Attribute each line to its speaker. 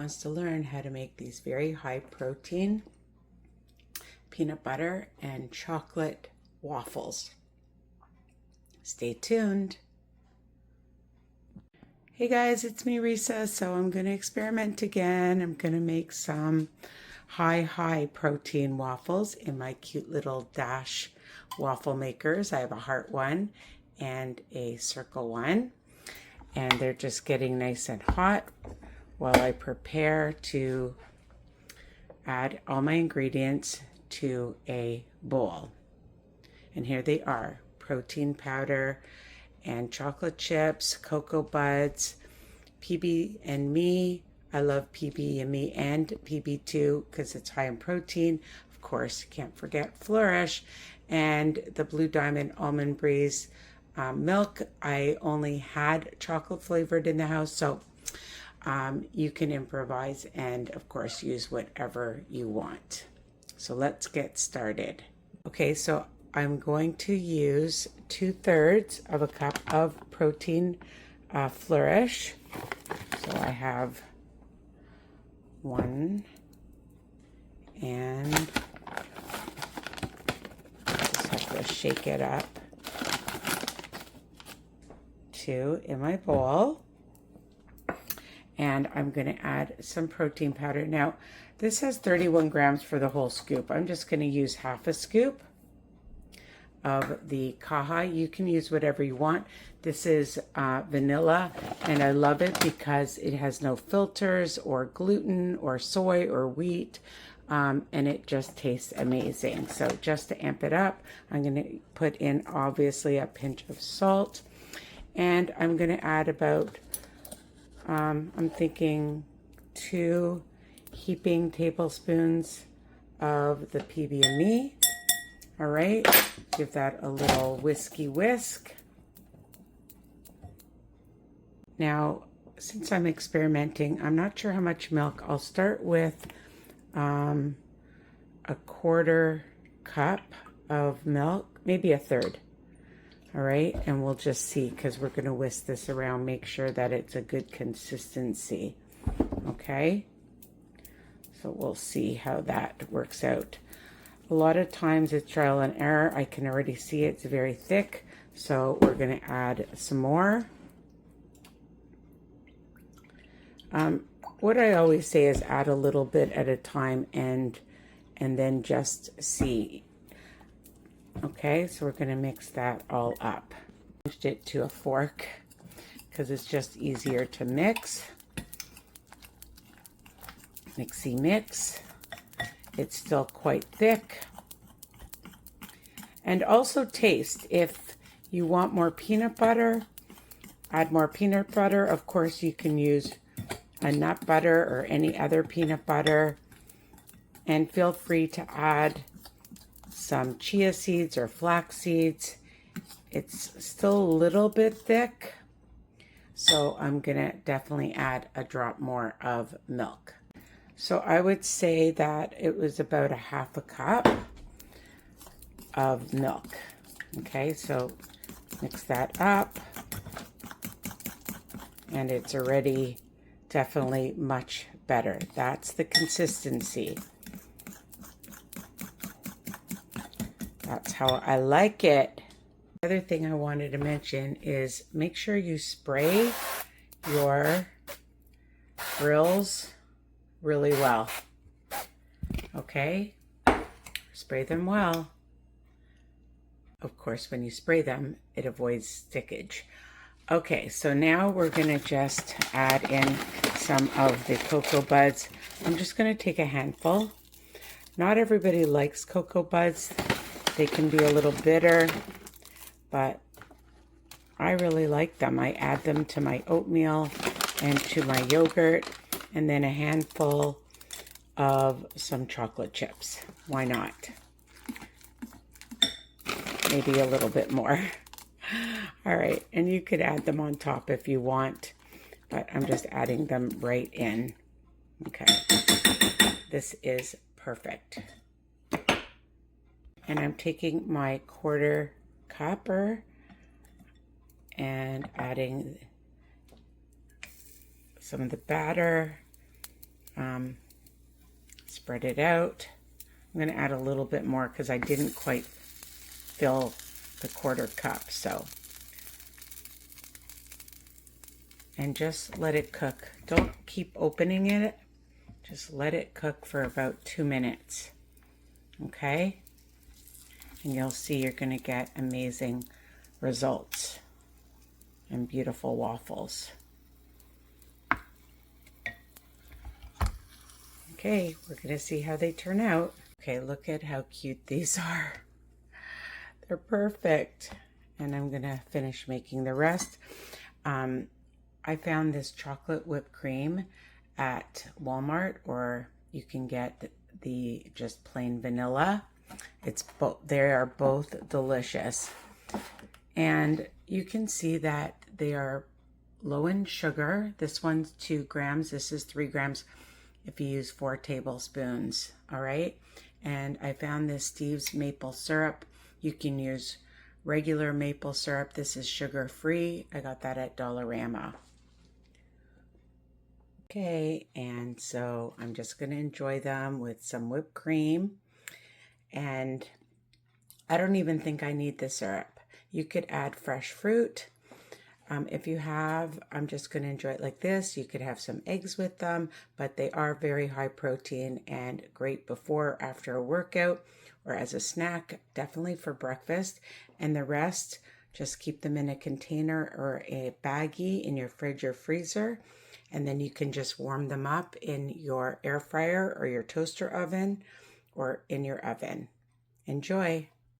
Speaker 1: wants to learn how to make these very high protein peanut butter and chocolate waffles. Stay tuned. Hey guys, it's me Risa. So I'm going to experiment again. I'm going to make some high protein waffles in my cute little Dash waffle makers. I have a heart one and a circle one, and they're just getting nice and hot while I prepare to add all my ingredients to a bowl. And here they are: protein powder and chocolate chips, cocoa buds, pb&me. I love pb&me and pb2 because it's high in protein. Of course, can't forget Flourish, and the Blue Diamond Almond Breeze milk. I only had chocolate flavored in the house, so you can improvise and of course use whatever you want. So let's get started. Okay, so I'm going to use 2/3 of a cup of protein Flourish. So I have one, and just have to shake it up. 2 in my bowl. And I'm going to add some protein powder. Now, this has 31 grams for the whole scoop. I'm just going to use half a scoop of the Kaha. You can use whatever you want. This is vanilla, and I love it because it has no filters or gluten or soy or wheat, and it just tastes amazing. So just to amp it up, I'm going to put in obviously a pinch of salt, and I'm going to add about I'm thinking 2 heaping tablespoons of the pb&me. All right, give that a little whisk. Now, since I'm experimenting, I'm not sure how much milk. I'll start with a 1/4 cup of milk, maybe 1/3. All right, and we'll just see, because we're going to whisk this around, make sure that it's a good consistency. Okay, so we'll see how that works out. A lot of times it's trial and error. I can already see it's very thick, so we're going to add some more. What I always say is add a little bit at a time and then just see. Okay, so we're going to mix that all up. Switched it to a fork because it's just easier to mix. Mix. It's still quite thick. And also taste. If you want more peanut butter, add more peanut butter. Of course, you can use a nut butter or any other peanut butter. And feel free to add some chia seeds or flax seeds. It's still a little bit thick, so I'm gonna definitely add a drop more of milk. So I would say that it was about a 1/2 cup of milk. Okay, so mix that up, and it's already definitely much better. That's the consistency. That's how I like it. The other thing I wanted to mention is make sure you spray your grills really well. Okay? Spray them well. Of course, when you spray them, it avoids stickage. Okay, so now we're going to just add in some of the cocoa buds. I'm just going to take a handful. Not everybody likes cocoa buds. They can be a little bitter, but I really like them. I add them to my oatmeal and to my yogurt, and then a handful of some chocolate chips. Why not? Maybe a little bit more. All right, and you could add them on top if you want, but I'm just adding them right in. Okay, this is perfect. And I'm taking my 1/4 cup and adding some of the batter Spread it out. I'm going to add a little bit more because I didn't quite fill the 1/4 cup. So, and just let it cook. Don't keep opening it. Just let it cook for about 2 minutes. Okay? And you'll see you're going to get amazing results and beautiful waffles. Okay, we're going to see how they turn out. Okay, look at how cute these are. They're perfect. And I'm going to finish making the rest. I found this chocolate whipped cream at Walmart, or you can get the just plain vanilla. They are both delicious. And you can see that they are low in sugar. This one's 2 grams. This is 3 grams if you use 4 tablespoons. All right. And I found this Steve's maple syrup. You can use regular maple syrup. This is sugar free. I got that at Dollarama. Okay, and so I'm just going to enjoy them with some whipped cream. And I don't even think I need the syrup. You could add fresh fruit. If you have, I'm just going to enjoy it like this. You could have some eggs with them, but they are very high protein and great before or after a workout or as a snack, definitely for breakfast. And the rest, just keep them in a container or a baggie in your fridge or freezer. And then you can just warm them up in your air fryer or your toaster oven or in your oven. Enjoy.